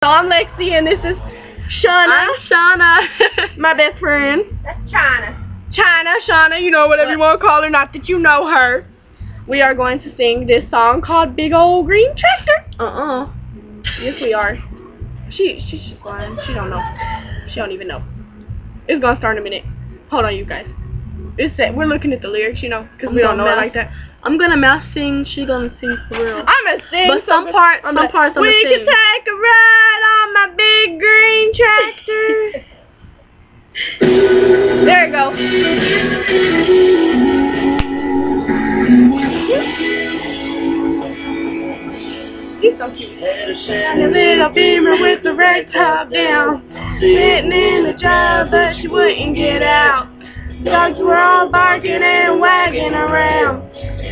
I'm Lexi, and this is Shonna. I'm Shonna. My best friend. That's China. Shonna, you know, whatever you want to call her, not that you know her. We are going to sing this song called Big Old Green Tractor. Yes, we are. She's just lying. She don't know. She don't even know. It's going to start in a minute. Hold on, you guys. It's set. We're looking at the lyrics, you know, because we don't know it like that. I'm gonna mouth sing. She gonna sing for real. I'm gonna sing. But some parts I'm we gonna sing. We can take a ride on my big green tractor. There you go. He's so cute. And a little beamer with the red top down. Sitting in the job, but she wouldn't get out. Dogs were all barking and wagging around.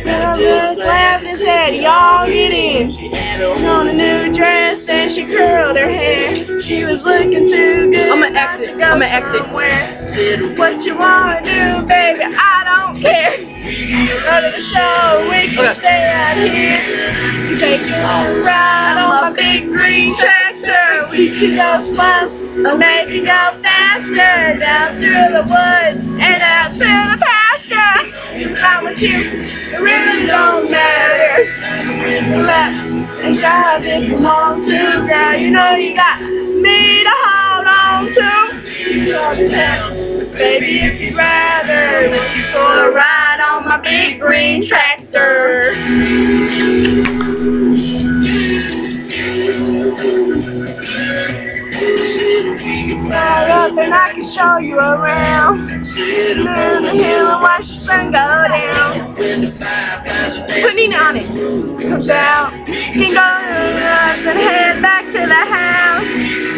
Bill just laughed and said, y'all get in. On a new dress and she curled her hair. She was looking too good. I'm gonna exit. What you wanna do, baby? I don't care. Go to the show, we can stay out here. Take you on a ride on my big green tractor. We can go slow, or maybe go faster. Down through the woods and out to the pasture. I'm with you, it really don't matter. Left and drive if you want to, girl. You know you got me to hold on to. Baby, if you'd rather, let's go a ride on my big green tractor. Ride up and I can show you around. Down the hill and watch the sun go down. Put Nina on it. Comes out. Can go and head back to the house.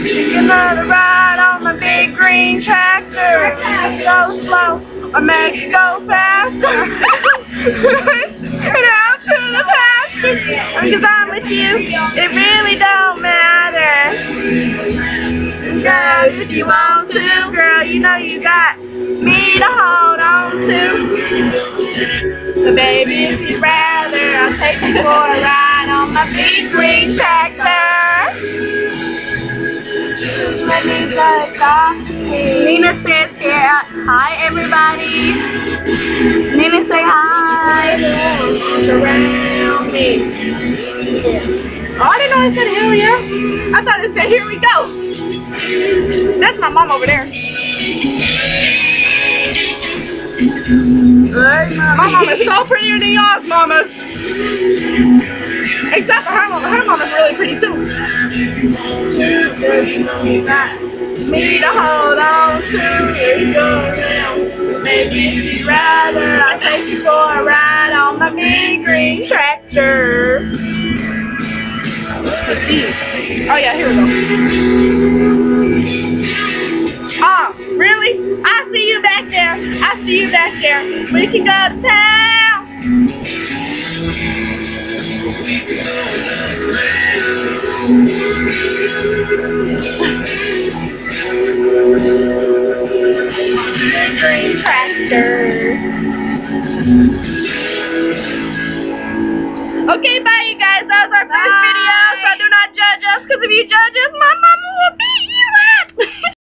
Take another ride on my big green tractor. Go slow or make it go faster. And out to the pasture. Because I'm with you, it really don't matter. Girl, if you want to, girl, you know you got me to hold on to. So baby, if you'd rather, I'll take you for a ride on my big green tractor. Let me just talk. Nina says here, hi everybody. Nina say hi. Around me. Oh, I didn't know it said hell yeah. I thought it said here we go. That's my mom over there. My mom is so prettier than y'all's mamas. Except for her mama. Her mama's really pretty too. Me to hold on to. Here you go around. Maybe if you'd rather, I'll take you for a ride on my big green tractor. Oh yeah, here we go. Oh, really? I see you back there. I see you back there. We can go to town. Green tractor. Okay, bye you guys. That was our first video, so do not judge us, because if you judge us, my mama